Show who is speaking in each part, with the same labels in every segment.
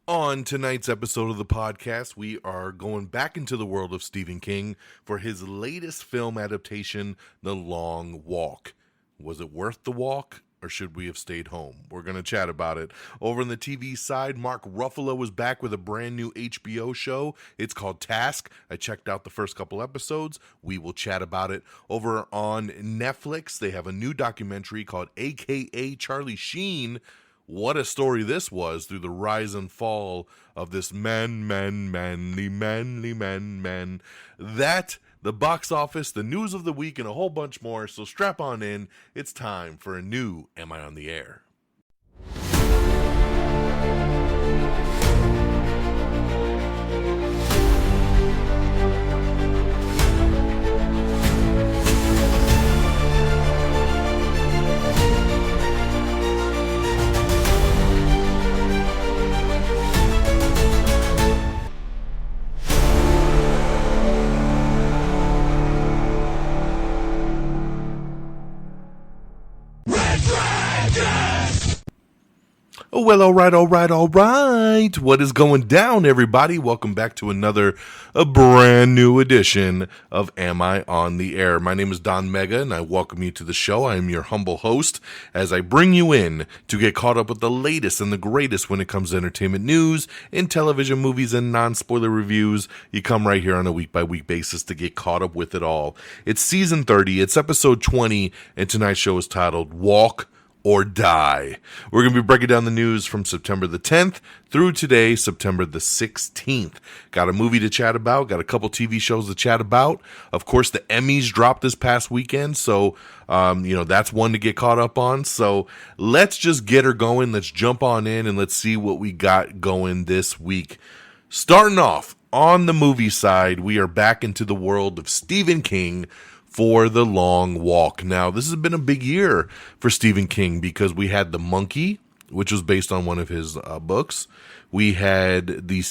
Speaker 1: On tonight's episode of the podcast, we are going back into the world of Stephen King for his latest film adaptation, The Long Walk. Was it worth the walk, or should we have stayed home? We're going to chat about it. Over on the TV side, Mark Ruffalo is back with a brand new HBO show. It's called Task. I checked out the first couple episodes. We will chat about it. Over on Netflix, they have a new documentary called AKA Charlie Sheen. What a story this was through the rise and fall of this manly man. That, the box office, the news of the week, and a whole bunch more. So strap on in. It's time for a new Am I on the Air? Oh, well, all right. What is going down, everybody? Welcome back to a brand new edition of Am I on the Air? My name is DONMEGA, and I welcome you to the show. I am your humble host as I bring you in to get caught up with the latest and the greatest when it comes to entertainment news, in television, movies, and non-spoiler reviews. You come right here on a week-by-week basis to get caught up with it all. It's season 30, it's episode 20, and tonight's show is titled Walk or Die. We're going to be breaking down the news from September the 10th through today, September the 16th. Got a movie to chat about, got a couple TV shows to chat about. Of course, the Emmys dropped this past weekend, so that's one to get caught up on. So let's just get her going. Let's jump on in and let's see what we got going this week. Starting off on the movie side, we are back into the world of Stephen King for The Long Walk. Now, this has been a big year for Stephen King because we had The Monkey, which was based on one of his books. We had the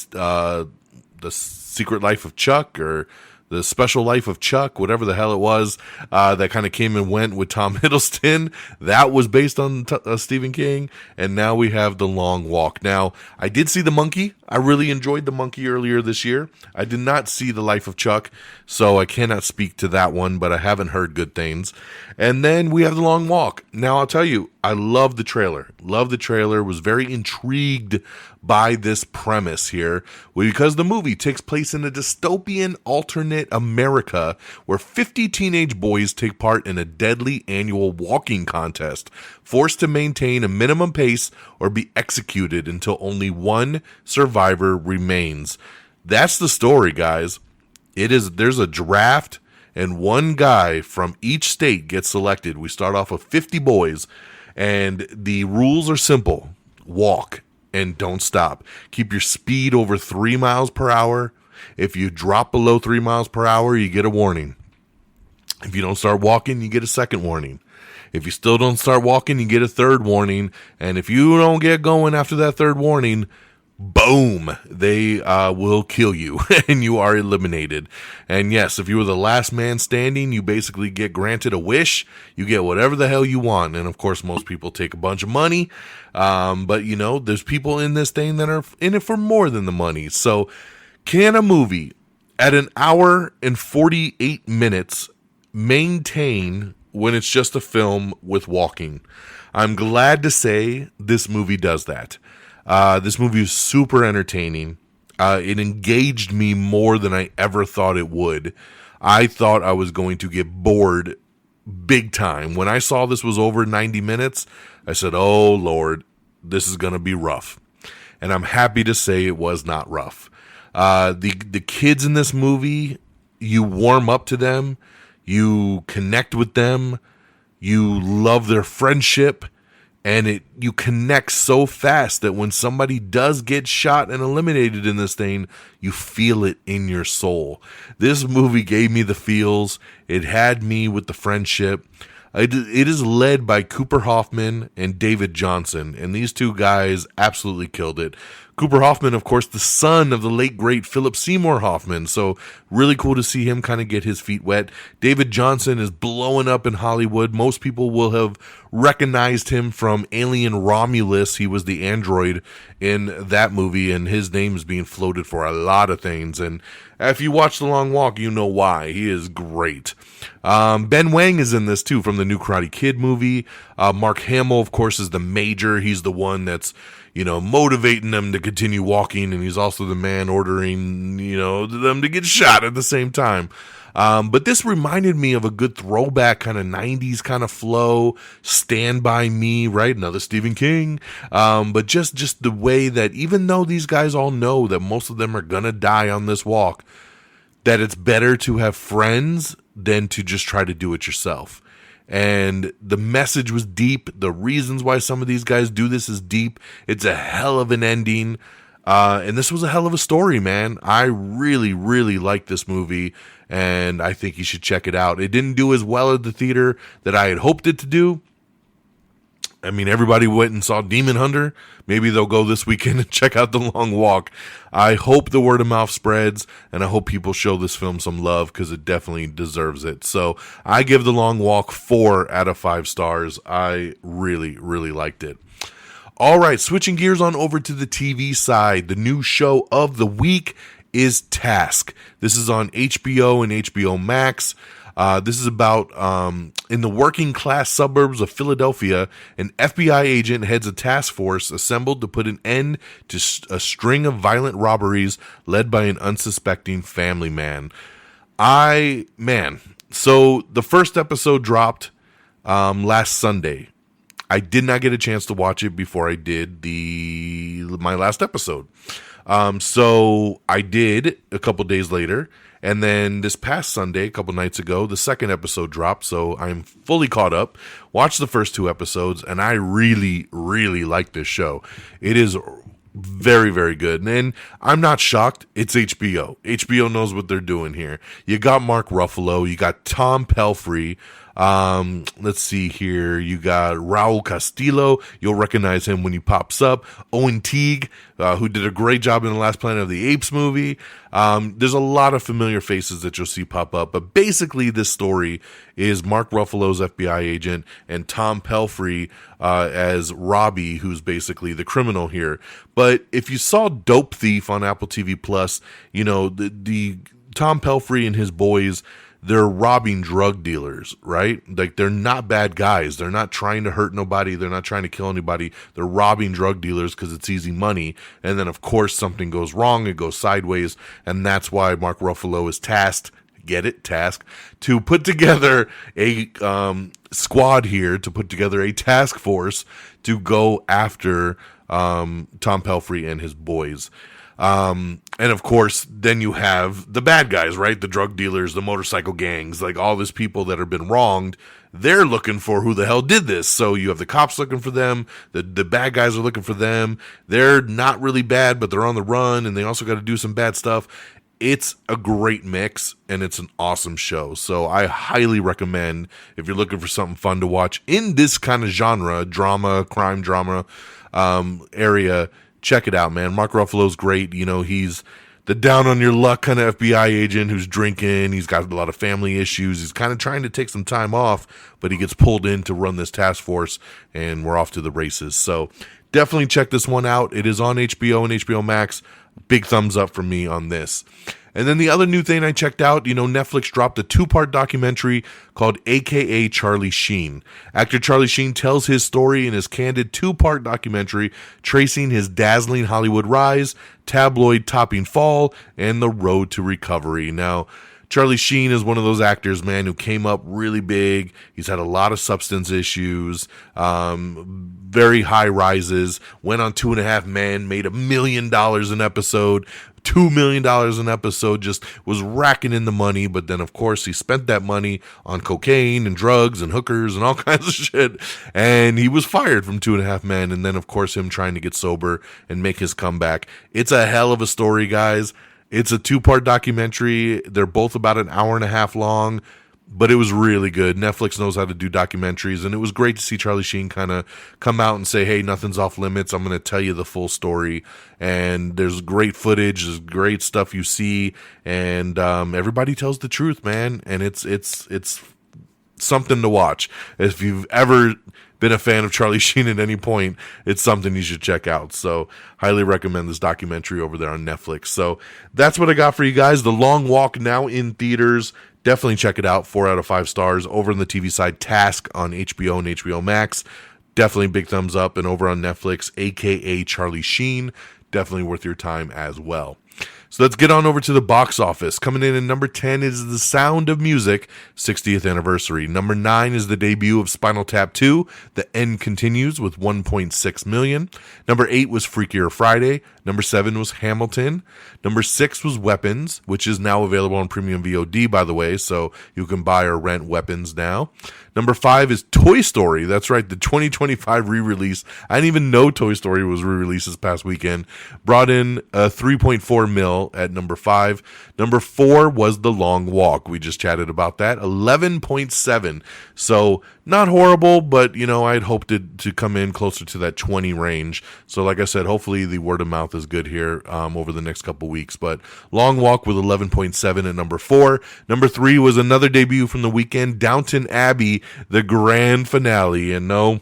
Speaker 1: Secret Life of Chuck, or The Special Life of Chuck, whatever the hell it was, that kind of came and went with Tom Hiddleston. That was based on Stephen King. And now we have The Long Walk. Now, I did see The Monkey. I really enjoyed The Monkey earlier this year. I did not see The Life of Chuck, so I cannot speak to that one, but I haven't heard good things. And then we have The Long Walk. Now, I'll tell you, I love the trailer. Was very intrigued by this premise here, because the movie takes place in a dystopian alternate America where 50 teenage boys take part in a deadly annual walking contest, forced to maintain a minimum pace or be executed until only one survivor remains. That's the story, guys. There's a draft, and one guy from each state gets selected. We start off with 50 boys, and the rules are simple. Walk and don't stop. Keep your speed over 3 miles per hour. If you drop below 3 miles per hour, you get a warning. If you don't start walking, you get a second warning. If you still don't start walking, you get a third warning. And if you don't get going after that third warning, boom, they will kill you and you are eliminated. And yes, if you were the last man standing, you basically get granted a wish. You get whatever the hell you want. And of course, most people take a bunch of money. But there's people in this thing that are in it for more than the money. So can a movie at an hour and 48 minutes maintain when it's just a film with walking? I'm glad to say this movie does that. This movie is super entertaining. It engaged me more than I ever thought it would. I thought I was going to get bored big time. When I saw this was over 90 minutes, I said, oh Lord, this is going to be rough. And I'm happy to say it was not rough. The kids in this movie, you warm up to them, you connect with them, you love their friendship, and you connect so fast that when somebody does get shot and eliminated in this thing, you feel it in your soul. This movie gave me the feels. It had me with the friendship. It is led by Cooper Hoffman and David Johnson, and these two guys absolutely killed it. Cooper Hoffman, of course, the son of the late, great Philip Seymour Hoffman. So really cool to see him kind of get his feet wet. David Johnson is blowing up in Hollywood. Most people will have recognized him from Alien Romulus. He was the android in that movie, and his name is being floated for a lot of things. And if you watch The Long Walk, you know why. He is great. Ben Wang is in this, too, from the new Karate Kid movie. Mark Hamill, of course, is the Major. He's the one that's motivating them to continue walking, and he's also the man ordering, them to get shot at the same time. But this reminded me of a good throwback kind of 90s kind of flow, Stand By Me, right? Another Stephen King. But just the way that even though these guys all know that most of them are gonna die on this walk, that it's better to have friends than to just try to do it yourself. And the message was deep. The reasons why some of these guys do this is deep. It's a hell of an ending. And this was a hell of a story, man. I really, really like this movie, and I think you should check it out. It didn't do as well at the theater that I had hoped it to do. I mean, everybody went and saw Demon Hunter. Maybe they'll go this weekend and check out The Long Walk. I hope the word of mouth spreads, and I hope people show this film some love, because it definitely deserves it. So I give The Long Walk 4 out of 5 stars. I really, really liked it. All right, switching gears on over to the TV side. The new show of the week is Task. This is on HBO and HBO Max. This is about, in the working class suburbs of Philadelphia, an FBI agent heads a task force assembled to put an end to a string of violent robberies led by an unsuspecting family man. So the first episode dropped last Sunday. I did not get a chance to watch it before I did my last episode. So I did a couple days later. And then this past Sunday, a couple nights ago, the second episode dropped, so I'm fully caught up. Watched the first 2 episodes, and I really, really like this show. It is very, very good. And I'm not shocked. It's HBO. HBO knows what they're doing here. You got Mark Ruffalo. You got Tom Pelphrey. Let's see here. You got Raul Castillo. You'll recognize him when he pops up. Owen Teague, who did a great job in the last Planet of the Apes movie. There's a lot of familiar faces that you'll see pop up, but basically this story is Mark Ruffalo's FBI agent and Tom Pelphrey, as Robbie, who's basically the criminal here. But if you saw Dope Thief on Apple TV Plus, the Tom Pelphrey and his boys, they're robbing drug dealers, right? Like, they're not bad guys. They're not trying to hurt nobody. They're not trying to kill anybody. They're robbing drug dealers because it's easy money. And then, of course, something goes wrong. It goes sideways. And that's why Mark Ruffalo is tasked, to put together a squad here, to put together a task force to go after Tom Pelphrey and his boys. And of course, then you have the bad guys, right? The drug dealers, the motorcycle gangs, like all these people that have been wronged. They're looking for who the hell did this. So you have the cops looking for them. The bad guys are looking for them. They're not really bad, but they're on the run, and they also got to do some bad stuff. It's a great mix, and it's an awesome show. So I highly recommend, if you're looking for something fun to watch in this kind of genre, crime drama, area, check it out, man. Mark Ruffalo's great. He's the down on your luck kind of FBI agent who's drinking. He's got a lot of family issues. He's kind of trying to take some time off, but he gets pulled in to run this task force, and we're off to the races. So definitely check this one out. It is on HBO and HBO Max. Big thumbs up from me on this. And then the other new thing I checked out, Netflix dropped a 2-part documentary called AKA Charlie Sheen. Actor Charlie Sheen tells his story in his candid 2-part documentary tracing his dazzling Hollywood rise, tabloid topping fall, and the road to recovery. Now, Charlie Sheen is one of those actors, man, who came up really big. He's had a lot of substance issues, very high rises, went on 2.5 Men, made $1 million an episode, $2 million an episode, just was racking in the money. But then, of course, he spent that money on cocaine and drugs and hookers and all kinds of shit. And he was fired from 2.5 Men. And then, of course, him trying to get sober and make his comeback. It's a hell of a story, guys. It's a 2-part documentary. They're both about an hour and a half long. but it was really good. Netflix knows how to do documentaries, and it was great to see Charlie Sheen kind of come out and say, hey, nothing's off limits. I'm going to tell you the full story. And there's great footage. There's great stuff you see. And everybody tells the truth, man. And it's something to watch. If you've ever been a fan of Charlie Sheen at any point, it's something you should check out. So highly recommend this documentary over there on Netflix. So that's what I got for you guys. The Long Walk, now in theaters. Definitely check it out. 4 out of 5 stars. Over on the TV side, Task on HBO and HBO Max. Definitely big thumbs up. And over on Netflix, AKA Charlie Sheen. Definitely worth your time as well. So let's get on over to the box office. Coming in at number 10 is The Sound of Music, 60th anniversary. Number 9 is the debut of Spinal Tap 2, The End Continues, with 1.6 million. Number 8 was Freakier Friday. Number 7 was Hamilton. Number 6 was Weapons, which is now available on premium VOD, by the way, so you can buy or rent Weapons now. Number 5 is Toy Story. That's right, the 2025 re-release. I didn't even know Toy Story was re-released this past weekend. Brought in 3.4 mil at number 5. Number 4 was The Long Walk. We just chatted about that. 11.7. So not horrible, but I'd hoped it to come in closer to that 20 range. So like I said, hopefully the word of mouth is good here over the next couple weeks. But Long Walk with 11.7 at number 4. Number 3 was another debut from the weekend, Downton Abbey, the grand finale. And no,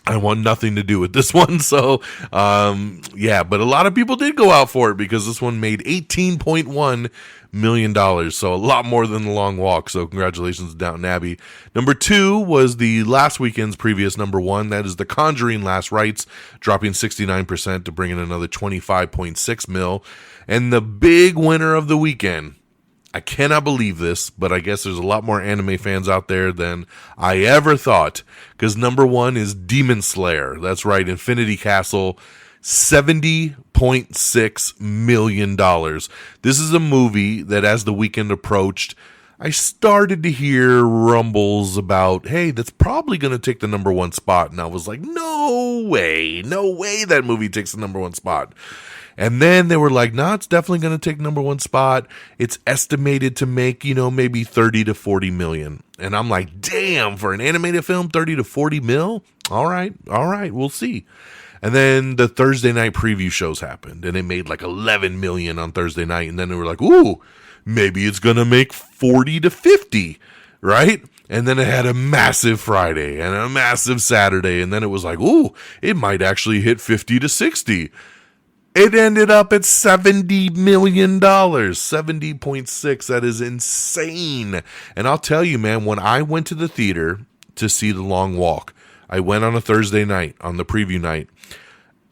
Speaker 1: I want nothing to do with this one. So, but a lot of people did go out for it because this one made $18.1 million. So a lot more than The Long Walk. So congratulations to Downton Abbey. Number 2 was the last weekend's previous number 1. That is The Conjuring Last Rites, dropping 69% to bring in another 25.6 mil. And the big winner of the weekend, I cannot believe this, but I guess there's a lot more anime fans out there than I ever thought, because number 1 is Demon Slayer. That's right, Infinity Castle, $70.6 million. This is a movie that, as the weekend approached, I started to hear rumbles about, hey, that's probably going to take the number 1 spot. And I was like, no way that movie takes the number 1 spot. And then they were like, no, it's definitely going to take number 1 spot. It's estimated to make, maybe 30 to 40 million. And I'm like, damn, for an animated film, 30 to 40 mil? All right, we'll see. And then the Thursday night preview shows happened, and it made like 11 million on Thursday night. And then they were like, ooh, maybe it's going to make 40 to 50, right? And then it had a massive Friday and a massive Saturday. And then it was like, ooh, it might actually hit 50 to 60. It ended up at $70 million, 70.6. That is insane. And I'll tell you, man, when I went to the theater to see The Long Walk, I went on a Thursday night, on the preview night,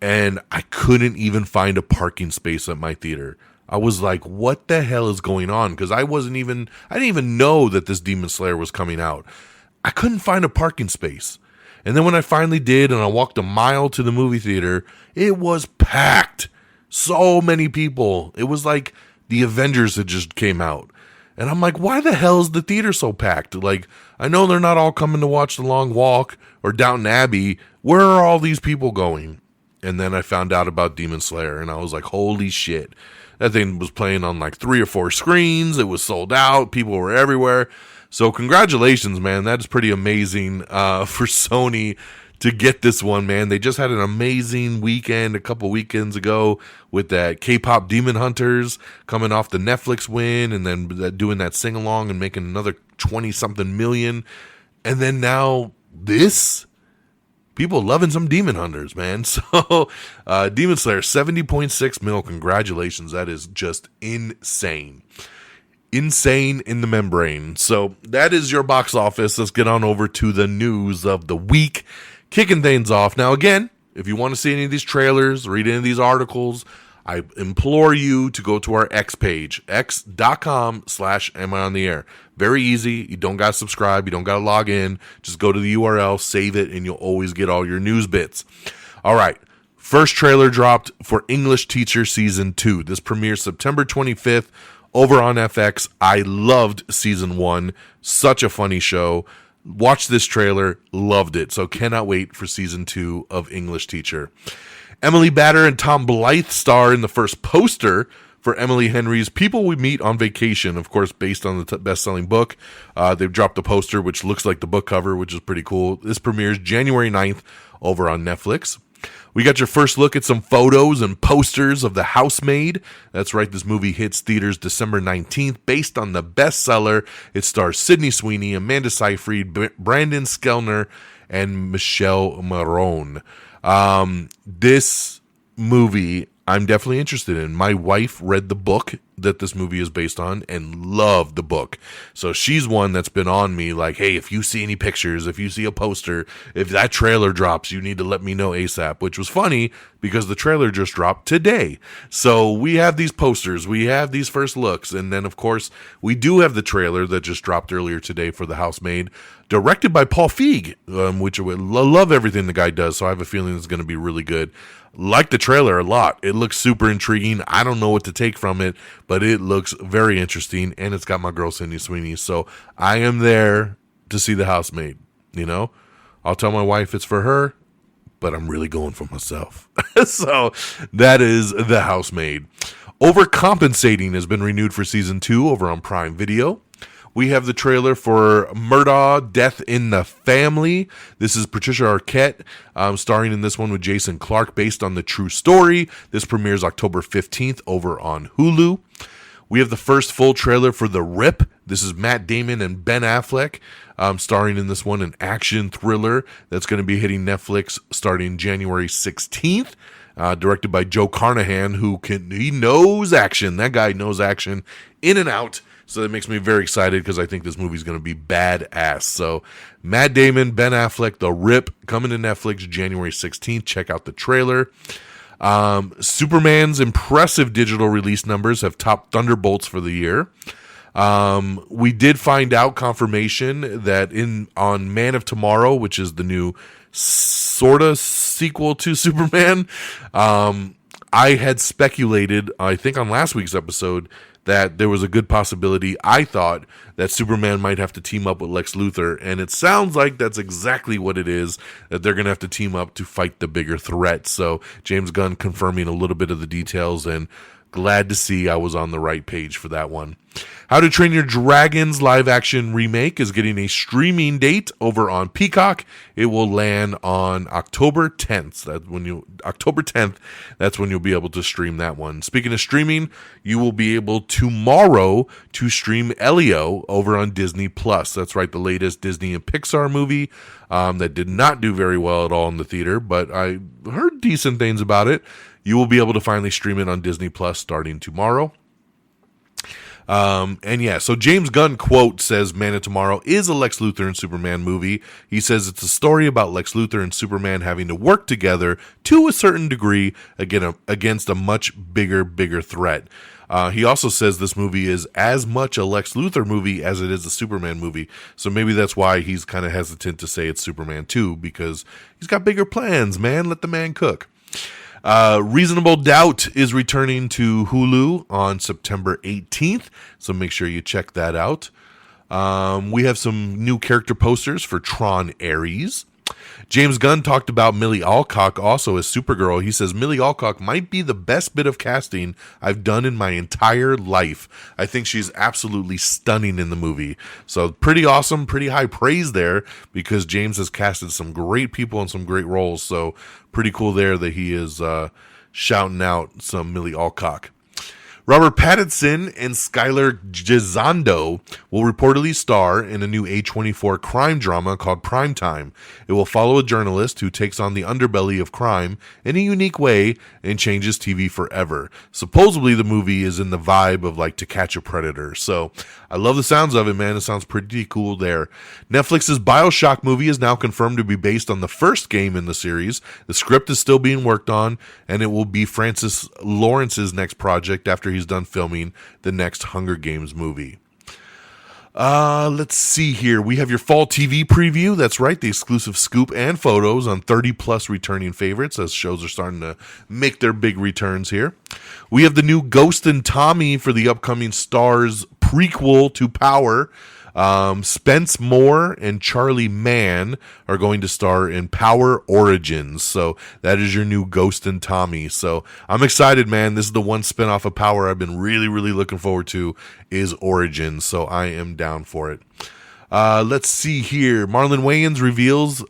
Speaker 1: and I couldn't even find a parking space at my theater. I was like, what the hell is going on? Because I didn't even know that this Demon Slayer was coming out. I couldn't find a parking space. And then when I finally did, and I walked a mile to the movie theater, it was packed. So many people. It was like the Avengers had just came out. And I'm like, why the hell is the theater so packed? Like, I know they're not all coming to watch The Long Walk or Downton Abbey. Where are all these people going? And then I found out about Demon Slayer, and I was like, holy shit. That thing was playing on like 3 or 4 screens. It was sold out. People were everywhere. So congratulations, man. That is pretty amazing for Sony to get this one, man. They just had an amazing weekend a couple weekends ago with that K-pop Demon Hunters coming off the Netflix win, and then doing that sing-along and making another 20-something million. And then now this, people loving some Demon Hunters, man. So Demon Slayer, 70.6 mil. Congratulations. That is just insane. Insane in the membrane. So that is your box office. Let's get on over to the news of the week. Kicking things off. Now, again, if you want to see any of these trailers, read any of these articles, I implore you to go to our X page, x.com/am I on the air. Very easy. You don't got to subscribe. You don't got to log in. Just go to the URL, save it, and you'll always get all your news bits. All right. First trailer dropped for English Teacher Season 2. This premieres September 25th over on FX. I loved Season 1. Such a funny show. Watched this trailer, loved it. So cannot wait for Season 2 of English Teacher. Emily Batter and Tom Blythe star in the first poster for Emily Henry's People We Meet on Vacation, of course, based on the best-selling book. They've dropped a poster, which looks like the book cover, which is pretty cool. This premieres January 9th over on Netflix. We got your first look at some photos and posters of The Housemaid. That's right, this movie hits theaters December 19th. Based on the bestseller, it stars Sydney Sweeney, Amanda Seyfried, Brandon Skellner, and Michelle Marone. This movie I'm definitely interested in. My wife read the book that this movie is based on and loved the book. So she's one that's been on me like, hey, if you see any pictures, if you see a poster, if that trailer drops, you need to let me know ASAP, which was funny because the trailer just dropped today. So we have these posters, we have these first looks, and then of course we do have the trailer that just dropped earlier today for The Housemaid, directed by Paul Feig, which I love everything the guy does, so I have a feeling it's going to be really good. Like the trailer a lot. It looks super intriguing. I don't know what to take from it, but it looks very interesting, and it's got my girl Sydney Sweeney, so I am there to see The Housemaid. You know, I'll tell my wife it's for her, but I'm really going for myself. So that is The Housemaid. Overcompensating has been renewed for season 2 over on Prime Video. We have the trailer for Murdaugh, Death in the Family. This is Patricia Arquette starring in this one with Jason Clarke, based on the true story. This premieres October 15th over on Hulu. We have the first full trailer for The Rip. This is Matt Damon and Ben Affleck starring in this one, an action thriller that's going to be hitting Netflix starting January 16th. Directed by Joe Carnahan, he knows action. That guy knows action in and out. So that makes me very excited because I think this movie's going to be badass. So Matt Damon, Ben Affleck, The Rip, coming to Netflix January 16th. Check out the trailer. Superman's impressive digital release numbers have topped Thunderbolts for the year. We did find out confirmation that on Man of Tomorrow, which is the new sort of sequel to Superman, I had speculated, I think on last week's episode, that there was a good possibility, I thought, that Superman might have to team up with Lex Luthor, and it sounds like that's exactly what it is, that they're going to have to team up to fight the bigger threat. So James Gunn confirming a little bit of the details, and glad to see I was on the right page for that one. How to Train Your Dragons live-action remake is getting a streaming date over on Peacock. It will land on October 10th. October 10th, that's when you'll be able to stream that one. Speaking of streaming, you will be able tomorrow to stream Elio over on Disney+. That's right, the latest Disney and Pixar movie that did not do very well at all in the theater, but I heard decent things about it. You will be able to finally stream it on Disney+ starting tomorrow. So James Gunn quote says Man of Tomorrow is a Lex Luthor and Superman movie. He says it's a story about Lex Luthor and Superman having to work together to a certain degree against a much bigger threat. He also says this movie is as much a Lex Luthor movie as it is a Superman movie. So maybe that's why he's kind of hesitant to say it's Superman 2, because he's got bigger plans, man. Let the man cook. Reasonable Doubt is returning to Hulu on September 18th, so make sure you check that out. We have some new character posters for Tron Ares. James Gunn talked about Millie Alcock also as Supergirl. He says Millie Alcock might be the best bit of casting I've done in my entire life. I think she's absolutely stunning in the movie. So pretty awesome, pretty high praise there, because James has casted some great people in some great roles. So pretty cool there that he is shouting out some Millie Alcock. Robert Pattinson and Skylar Gisondo will reportedly star in a new A24 crime drama called Primetime. It will follow a journalist who takes on the underbelly of crime in a unique way and changes TV forever. Supposedly the movie is in the vibe of like To Catch a Predator. So I love the sounds of it, man. It sounds pretty cool there. Netflix's BioShock movie is now confirmed to be based on the first game in the series. The script is still being worked on, and it will be Francis Lawrence's next project after he's done filming the next Hunger Games movie. Let's see here. We have your fall TV preview. That's right, the exclusive scoop and photos on 30 plus returning favorites, as shows are starting to make their big returns here. We have the new Ghost and Tommy for the upcoming Stars prequel to Power. Spence Moore and Charlie Mann are going to star in Power Origins. So that is your new Ghost and Tommy. So I'm excited, man. This is the one spinoff of Power I've been really, really looking forward to, is Origins. So I am down for it. Let's see here. Marlon Wayans reveals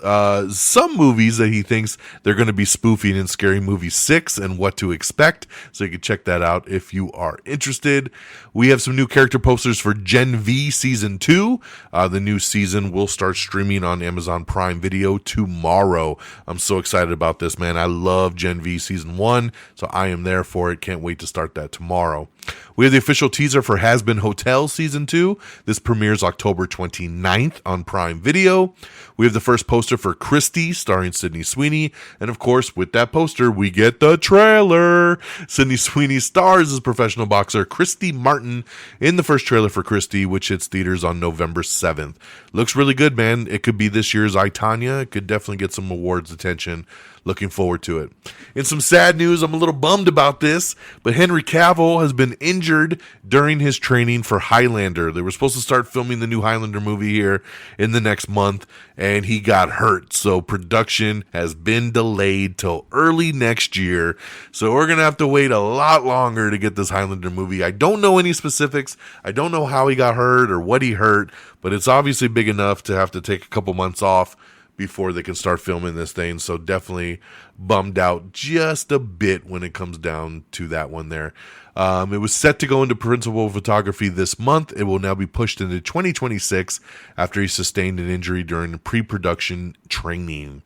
Speaker 1: some movies that he thinks they're going to be spoofing in Scary Movie 6 and what to expect. So you can check that out if you are interested. We have some new character posters for Gen V Season 2. The new season will start streaming on Amazon Prime Video tomorrow. I'm so excited about this, man. I love Gen V Season 1, so I am there for it. Can't wait to start that tomorrow. We have the official teaser for Has Been Hotel Season 2. This premieres October 29th on Prime Video. We have the first poster for Christy, starring Sydney Sweeney. And of course, with that poster, we get the trailer. Sydney Sweeney stars as professional boxer Christy Martin in the first trailer for Christy, which hits theaters on November 7th. Looks really good, man. It could be this year's I, Tonya. It could definitely get some awards attention. Looking forward to it. In some sad news, I'm a little bummed about this, but Henry Cavill has been injured during his training for Highlander. They were supposed to start filming the new Highlander movie here in the next month, and he got hurt. So production has been delayed till early next year. So we're going to have to wait a lot longer to get this Highlander movie. I don't know any specifics. I don't know how he got hurt or what he hurt, but it's obviously big enough to have to take a couple months off before they can start filming this thing. So definitely bummed out just a bit when it comes down to that one there. It was set to go into principal photography this month. It will now be pushed into 2026 after he sustained an injury during pre-production training.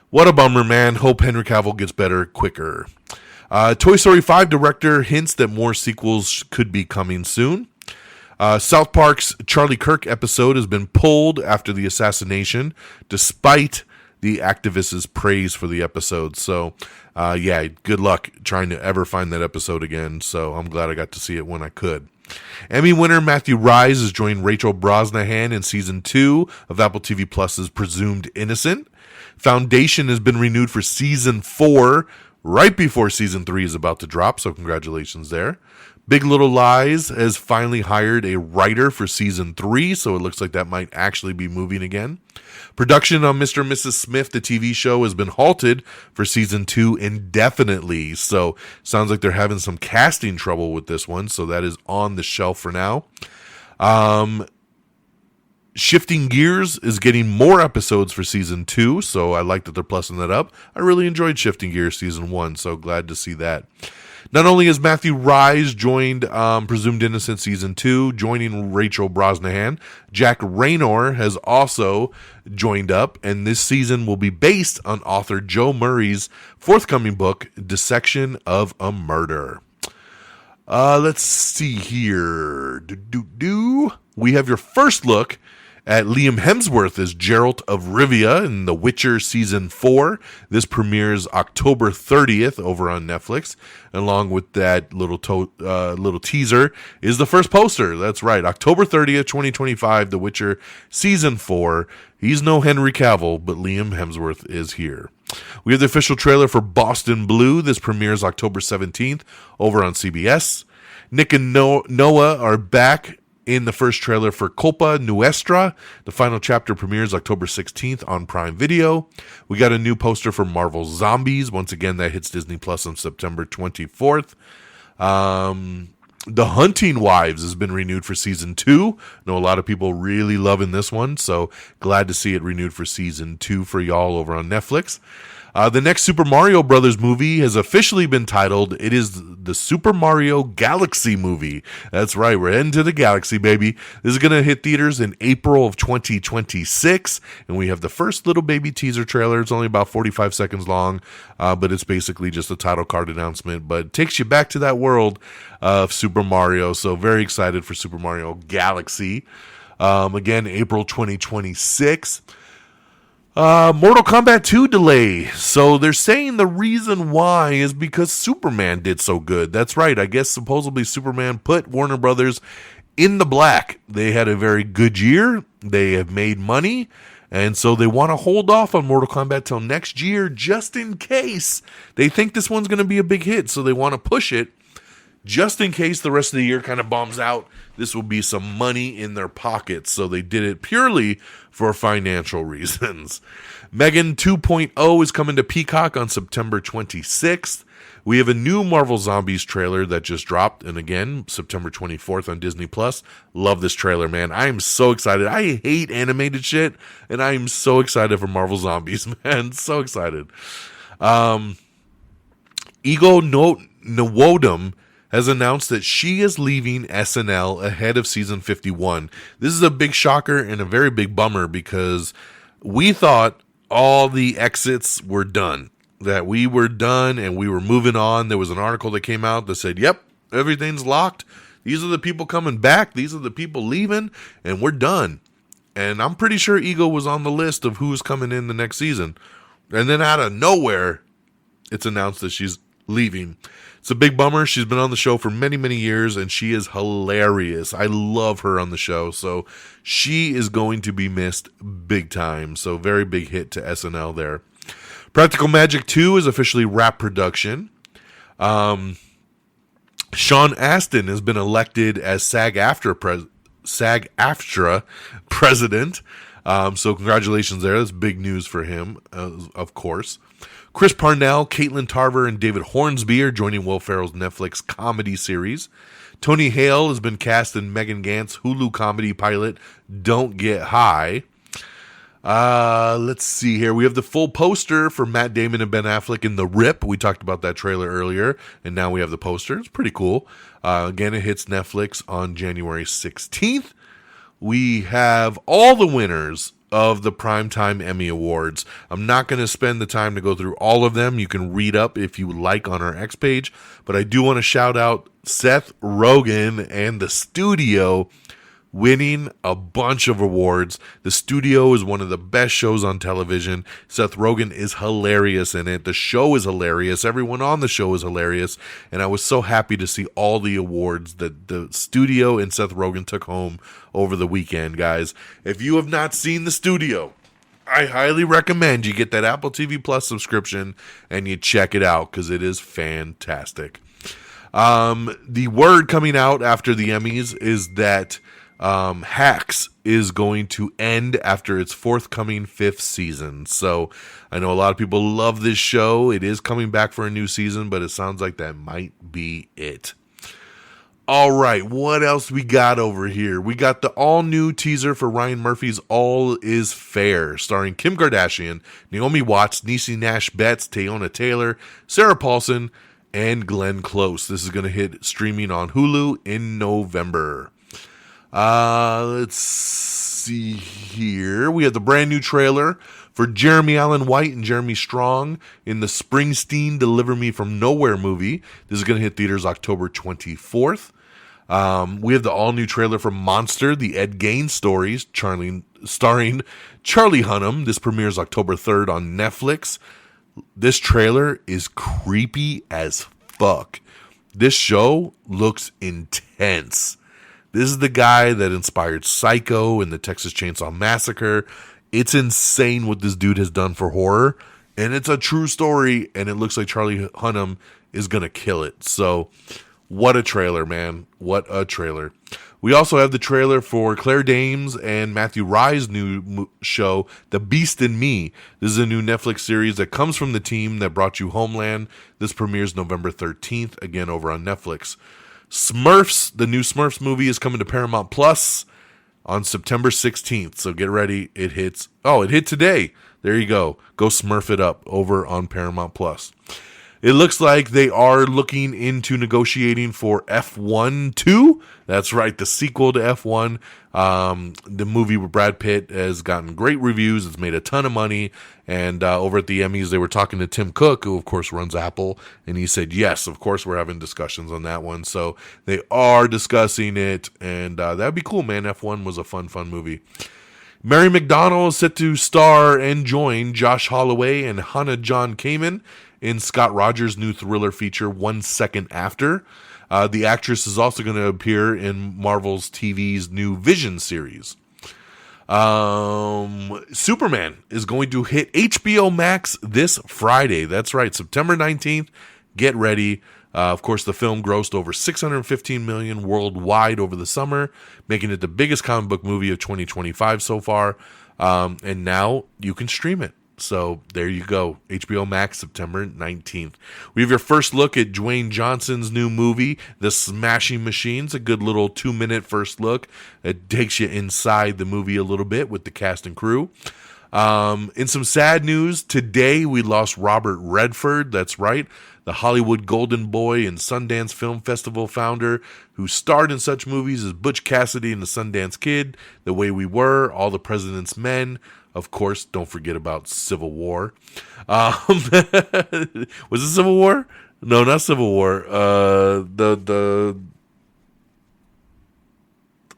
Speaker 1: What a bummer, man. Hope Henry Cavill gets better quicker. Toy Story 5 director hints that more sequels could be coming soon. South Park's Charlie Kirk episode has been pulled after the assassination, despite the activists' praise for the episode. So, yeah, good luck trying to ever find that episode again. So I'm glad I got to see it when I could. Emmy winner Matthew Rhys has joined Rachel Brosnahan in Season 2 of Apple TV Plus's Presumed Innocent. Foundation has been renewed for Season 4, right before Season 3 is about to drop, so congratulations there. Big Little Lies has finally hired a writer for Season 3, so it looks like that might actually be moving again. Production on Mr. and Mrs. Smith, the TV show, has been halted for Season 2 indefinitely, so sounds like they're having some casting trouble with this one, so that is on the shelf for now. Shifting Gears is getting more episodes for Season 2, so I like that they're plussing that up. I really enjoyed Shifting Gears Season 1, so glad to see that. Not only has Matthew Rhys joined Presumed Innocent Season 2, joining Rachel Brosnahan, Jack Raynor has also joined up, and this season will be based on author Joe Murray's forthcoming book, Dissection of a Murder. Let's see here. We have your first look at Liam Hemsworth as Geralt of Rivia in The Witcher Season 4. This premieres October 30th over on Netflix. Along with that little teaser is the first poster. That's right, October 30th, 2025, The Witcher Season 4. He's no Henry Cavill, but Liam Hemsworth is here. We have the official trailer for Boston Blue. This premieres October 17th over on CBS. Nick and Noah are back in the first trailer for Culpa Nuestra. The final chapter premieres October 16th on Prime Video. We got a new poster for Marvel Zombies. Once again, that hits Disney Plus on September 24th. The Hunting Wives has been renewed for Season 2. I know a lot of people really loving this one, so glad to see it renewed for Season 2 for y'all over on Netflix. The next Super Mario Brothers movie has officially been titled. It is the Super Mario Galaxy movie. That's right, we're heading to the galaxy, baby. This is going to hit theaters in April of 2026, and we have the first little baby teaser trailer. It's only about 45 seconds long, but it's basically just a title card announcement, but it takes you back to that world of Super Mario, so very excited for Super Mario Galaxy. Again, April 2026. Mortal Kombat 2 delay. So they're saying the reason why is because Superman did so good. That's right. I guess supposedly Superman put Warner Brothers in the black. They had a very good year. They have made money. And so they want to hold off on Mortal Kombat till next year just in case they think this one's going to be a big hit. So they want to push it just in case the rest of the year kind of bombs out, this will be some money in their pockets. So they did it purely for financial reasons. Megan 2.0 is coming to Peacock on September 26th. We have a new Marvel Zombies trailer that just dropped, and again, September 24th on Disney+. Love this trailer, man. I am so excited. I hate animated shit, and I am so excited for Marvel Zombies, man. So excited. Ego Nwodum has announced that she is leaving SNL ahead of season 51. This is a big shocker and a very big bummer because we thought all the exits were done. That we were done and we were moving on. There was an article that came out that said, yep, everything's locked. These are the people coming back. These are the people leaving, and we're done. And I'm pretty sure Ego was on the list of who's coming in the next season. And then out of nowhere, it's announced that she's leaving. It's a big bummer. She's been on the show for many, many years, and she is hilarious. I love her on the show. So she is going to be missed big time. So very big hit to SNL there. Practical Magic 2 is officially wrap production. Sean Astin has been elected as SAG-AFTRA president. So congratulations there. That's big news for him, of course. Chris Parnell, Caitlin Tarver, and David Hornsby are joining Will Ferrell's Netflix comedy series. Tony Hale has been cast in Megan Gantz's Hulu comedy pilot, Don't Get High. Let's see here. We have the full poster for Matt Damon and Ben Affleck in The Rip. We talked about that trailer earlier, and now we have the poster. It's pretty cool. Again, it hits Netflix on January 16th. We have all the winners of the Primetime Emmy Awards. I'm not going to spend the time to go through all of them. You can read up if you like on our X page, but I do want to shout out Seth Rogen and the studio winning a bunch of awards. The Studio is one of the best shows on television. Seth Rogen is hilarious in it. The show is hilarious. Everyone on the show is hilarious. And I was so happy to see all the awards that the Studio and Seth Rogen took home over the weekend, guys. If you have not seen The Studio, I highly recommend you get that Apple TV Plus subscription and you check it out because it is fantastic. The word coming out after the Emmys is that Hacks is going to end after its forthcoming 5th season. So I know a lot of people love this show. It is coming back for a new season, but it sounds like that might be it. All right, what else we got over here? We got the all-new teaser for Ryan Murphy's All Is Fair, starring Kim Kardashian, Naomi Watts, Niecy Nash-Betts, Teyana Taylor, Sarah Paulson, and Glenn Close. This is going to hit streaming on Hulu in November. Let's see here. We have the brand new trailer for Jeremy Allen White and Jeremy Strong in the Springsteen Deliver Me From Nowhere movie. This is going to hit theaters October 24th. We have the all-new trailer for Monster, the Ed Gein stories, starring Charlie Hunnam. This premieres October 3rd on Netflix. This trailer is creepy as fuck. This show looks intense. This is the guy that inspired Psycho and the Texas Chainsaw Massacre. It's insane what this dude has done for horror. And it's a true story. And it looks like Charlie Hunnam is going to kill it. So what a trailer, man. What a trailer. We also have the trailer for Claire Danes and Matthew Rye's new show, The Beast in Me. This is a new Netflix series that comes from the team that brought you Homeland. This premieres November 13th, again over on Netflix. Smurfs, the new Smurfs movie is coming to Paramount Plus on September 16th. So get ready. It hits. Oh, it hit today. There you go. Go Smurf it up over on Paramount Plus. It looks like they are looking into negotiating for F1 2. That's right, the sequel to F1. The movie with Brad Pitt has gotten great reviews. It's made a ton of money. And over at the Emmys, they were talking to Tim Cook, who, of course, runs Apple. And he said, yes, of course, we're having discussions on that one. So they are discussing it. And that'd be cool, man. F1 was a fun movie. Mary McDonnell is set to star and join Josh Holloway and Hannah John Kamen in Scott Rogers' new thriller feature, 1 Second After. The actress is also going to appear in Marvel's TV's new Vision series. Superman is going to hit HBO Max this Friday. That's right, September 19th. Get ready. Of course, the film grossed over $615 million worldwide over the summer, making it the biggest comic book movie of 2025 so far. And now you can stream it. So there you go. HBO Max, September 19th. We have your first look at Dwayne Johnson's new movie, The Smashing Machines. A good little 2-minute first look. It takes you inside the movie a little bit with the cast and crew. In some sad news, today we lost Robert Redford. That's right. The Hollywood Golden Boy and Sundance Film Festival founder who starred in such movies as Butch Cassidy and the Sundance Kid, The Way We Were, All the President's Men. Of course, don't forget about Civil War. Was it Civil War? No, not Civil War.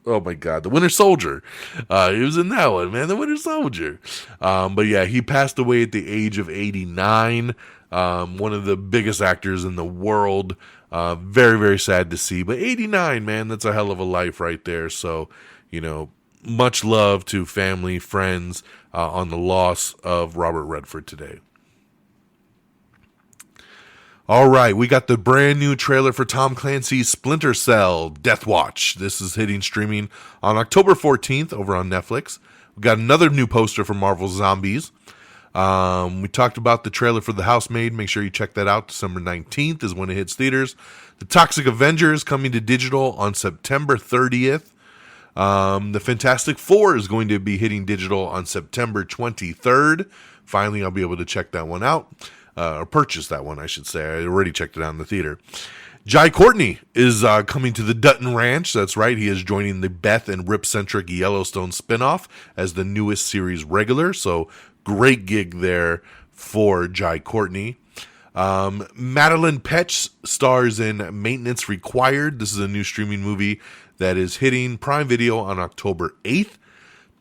Speaker 1: Oh my God, The Winter Soldier. He was in that one, man, The Winter Soldier. But yeah, he passed away at the age of 89. One of the biggest actors in the world. Very, very sad to see. But 89, man, that's a hell of a life right there. So, much love to family, friends on the loss of Robert Redford today. All right, we got the brand new trailer for Tom Clancy's Splinter Cell Death Watch. This is hitting streaming on October 14th over on Netflix. We got another new poster for Marvel Zombies. We talked about the trailer for The Housemaid. Make sure you check that out. December 19th is when it hits theaters. The Toxic Avenger is coming to digital on September 30th. The Fantastic Four is going to be hitting digital on September 23rd. Finally, I'll be able to check that one out. Or purchase that one, I should say. I already checked it out in the theater. Jai Courtney is coming to the Dutton Ranch. That's right. He is joining the Beth and Rip-centric Yellowstone spinoff as the newest series regular. So great gig there for Jai Courtney. Madeline Petch stars in Maintenance Required. This is a new streaming movie that is hitting Prime Video on October 8th.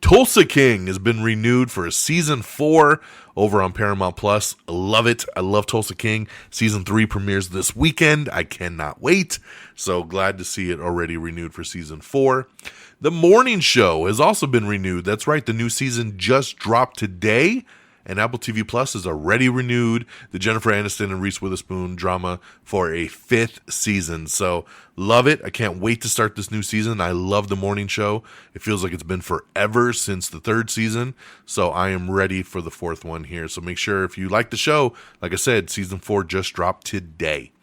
Speaker 1: Tulsa King has been renewed for season 4 over on Paramount Plus. Love it. I love Tulsa King. Season 3 premieres this weekend. I cannot wait. So glad to see it already renewed for season 4. The Morning Show has also been renewed. That's right. The new season just dropped today. And Apple TV Plus has already renewed the Jennifer Aniston and Reese Witherspoon drama for a 5th season. So love it. I can't wait to start this new season. I love The Morning Show. It feels like it's been forever since the 3rd season. So I am ready for the 4th one here. So make sure if you like the show, like I said, season 4 just dropped today.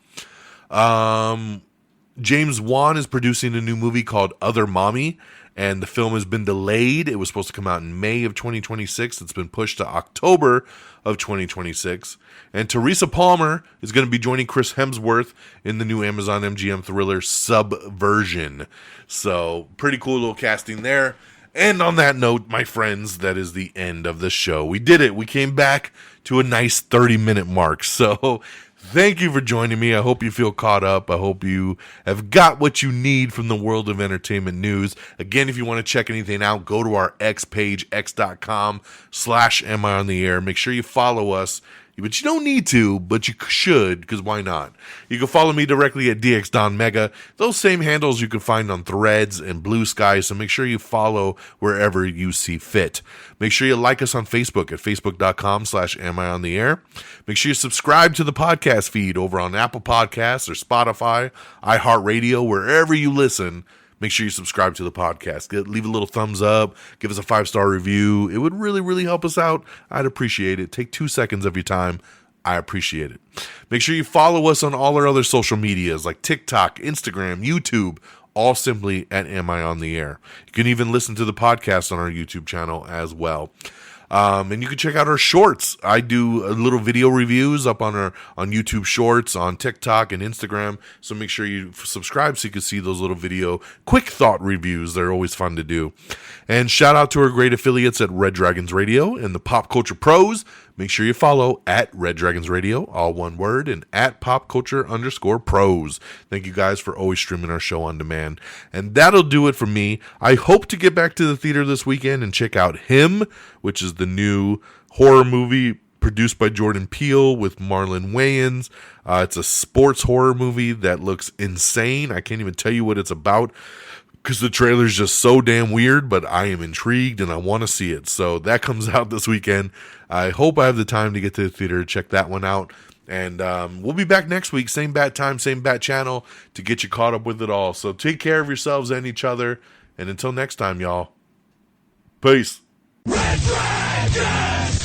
Speaker 1: James Wan is producing a new movie called Other Mommy. And the film has been delayed. It was supposed to come out in May of 2026. It's been pushed to October of 2026. And Teresa Palmer is going to be joining Chris Hemsworth in the new Amazon MGM thriller Subversion. So, pretty cool little casting there. And on that note, my friends, that is the end of the show. We did it. We came back to a nice 30-minute mark. So, thank you for joining me. I hope you feel caught up. I hope you have got what you need from the world of entertainment news. Again, if you want to check anything out, go to our X page, x.com/Am I on the Air. Make sure you follow us. But you don't need to, but you should, because why not? You can follow me directly at DXDonMega. Those same handles you can find on Threads and Blue Sky, so make sure you follow wherever you see fit. Make sure you like us on Facebook at facebook.com/Am I on the Air. Make sure you subscribe to the podcast feed over on Apple Podcasts or Spotify, iHeartRadio, wherever you listen. Make sure you subscribe to the podcast. Leave a little thumbs up. Give us a 5-star review. It would really, really help us out. I'd appreciate it. Take 2 seconds of your time. I appreciate it. Make sure you follow us on all our other social medias like TikTok, Instagram, YouTube, all simply at Am I on the Air. You can even listen to the podcast on our YouTube channel as well. And you can check out our shorts. I do little video reviews up on YouTube Shorts, on TikTok and Instagram. So make sure you subscribe so you can see those little video quick thought reviews. They're always fun to do. And shout out to our great affiliates at Red Dragons Radio and the Pop Culture Pros. Make sure you follow at Red Dragons Radio, all one word, and at popculture_pros. Thank you guys for always streaming our show on demand. And that'll do it for me. I hope to get back to the theater this weekend and check out Him, which is the new horror movie produced by Jordan Peele with Marlon Wayans. It's a sports horror movie that looks insane. I can't even tell you what it's about, because the trailer's just so damn weird, but I am intrigued and I want to see it. So that comes out this weekend. I hope I have the time to get to the theater to check that one out. And we'll be back next week, same bat time, same bat channel, to get you caught up with it all. So take care of yourselves and each other. And until next time, y'all. Peace. Red Dragon!